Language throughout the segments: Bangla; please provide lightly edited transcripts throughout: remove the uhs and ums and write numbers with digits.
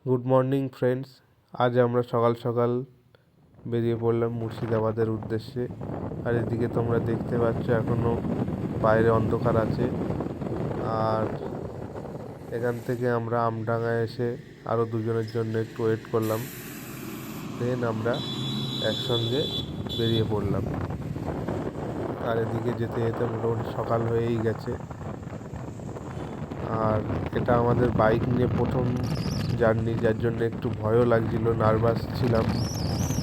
Good morning friends. আজ আমরা সকাল সকাল বেরিয়ে পড়লাম মুর্শিদাবাদের উদ্দেশ্যে। আর এদিকে তোমরা দেখতে পাচ্ছ এখনও বাইরে অন্ধকার আছে। আর এখান থেকে আমরা আমডাঙ্গায় এসে আরও দুজনের জন্য একটু ওয়েট করলাম, দেন আমরা একসঙ্গে বেরিয়ে পড়লাম। আর এদিকে যেতে যেতে মোটামুটি সকাল হয়েই গেছে। আর এটা আমাদের বাইক নিয়ে প্রথম জার্নি, যার জন্য একটু ভয়ও লাগছিল, নার্ভাস ছিলাম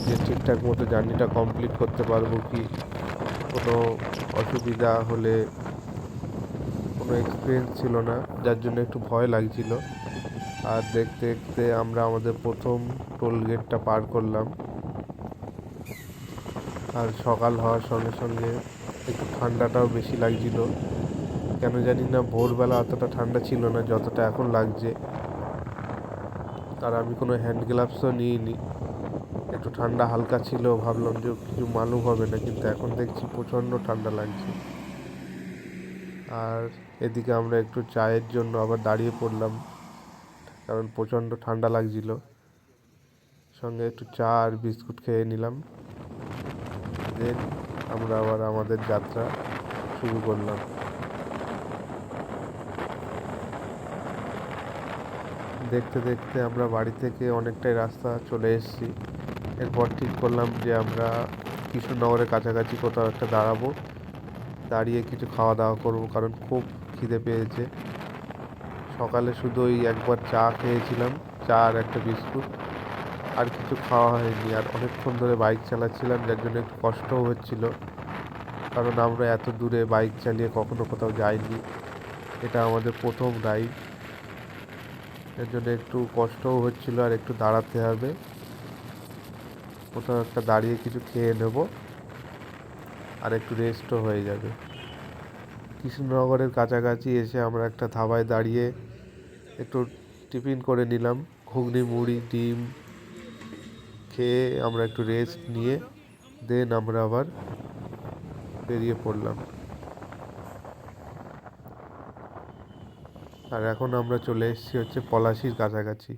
যে ঠিকঠাক মতো জার্নিটা কমপ্লিট করতে পারবো কি, কোনো অসুবিধা হলে, কোনো এক্সপিরিয়েন্স ছিল না, যার জন্য একটু ভয় লাগছিল। আর দেখতে দেখতে আমরা আমাদের প্রথম টোল গেটটা পার করলাম। আর সকাল হওয়ার সঙ্গে সঙ্গে একটু ঠান্ডাটাও বেশি লাগছিল, কেন জানি না ভোরবেলা অতটা ঠান্ডা ছিল না যতটা এখন লাগছে। আর আমি কোনো হ্যান্ড গ্লাভসও নিইনি, একটু ঠান্ডা হালকা ছিল, ভাবলাম যে কিছু মালুম হবে না, কিন্তু এখন দেখছি প্রচণ্ড ঠান্ডা লাগছে। আর এদিকে আমরা একটু চায়ের জন্য আবার দাঁড়িয়ে পড়লাম, কারণ প্রচণ্ড ঠান্ডা লাগছিল। সঙ্গে একটু চা আর বিস্কুট খেয়ে নিলাম, দেন আমরা আবার আমাদের যাত্রা শুরু করলাম। দেখতে দেখতে আমরা বাড়ি থেকে অনেকটাই রাস্তা চলে এসেছি। এরপর ঠিক করলাম যে আমরা কৃষ্ণনগরের কাছাকাছি কোথাও একটা দাঁড়াবো, দাঁড়িয়ে কিছু খাওয়া দাওয়া করবো, কারণ খুব খিদে পেয়েছে। সকালে শুধু ওই একবার চা খেয়েছিলাম, চা আর একটা বিস্কুট, আর কিছু খাওয়া হয়নি। আর অনেকক্ষণ ধরে বাইক চালাচ্ছিলাম, যার জন্য একটু কষ্টও হচ্ছিল, কারণ আমরা এত দূরে বাইক চালিয়ে কখনো কোথাও যাইনি, এটা আমাদের প্রথম রাইড। এর জন্য একটু কষ্টও হচ্ছিল, আর একটু দাঁড়াতে হবে, কোথাও একটা দাঁড়িয়ে কিছু খেয়ে নেব, আর একটু রেস্টও হয়ে যাবে। কৃষ্ণনগরের কাছাকাছি এসে আমরা একটা ধাবায় দাঁড়িয়ে একটু টিফিন করে নিলাম, ঘুগনি মুড়ি ডিম খেয়ে আমরা একটু রেস্ট নিয়ে দেন আমরা আবার বেরিয়ে পড়লাম। আর এখন আমরা চলে এসেছি হচ্ছে পলাশির কাছাকাছি।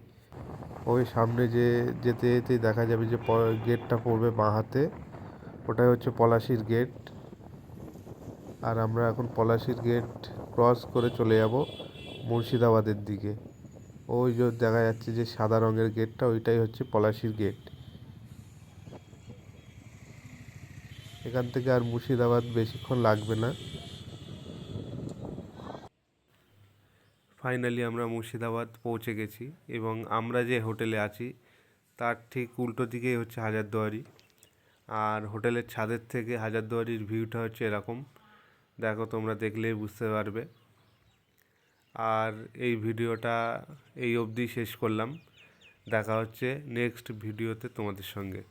ওই সামনে যেতে যেতেই দেখা যাবে যে গেটটা পড়বে বাঁ হাতে, ওটাই হচ্ছে পলাশির গেট। আর আমরা এখন পলাশির গেট ক্রস করে চলে যাব মুর্শিদাবাদের দিকে। ওই যে দেখা যাচ্ছে যে সাদা রঙের গেটটা, ওইটাই হচ্ছে পলাশির গেট। এখান থেকে আর মুর্শিদাবাদ বেশিক্ষণ লাগবে না। ফাইনালি আমরা মুর্শিদাবাদ পৌঁছে গেছি, এবং আমরা যে হোটেলে আছি তার ঠিক উল্টো দিকেই হচ্ছে হাজারদুয়ারি। আর হোটেলের ছাদের থেকে হাজারদুয়ারির ভিউটা হচ্ছে এরকম, দেখো তোমরা দেখলেই বুঝতে পারবে। আর এই ভিডিওটা এই অবধি শেষ করলাম, দেখা হচ্ছে নেক্সট ভিডিওতে তোমাদের সঙ্গে।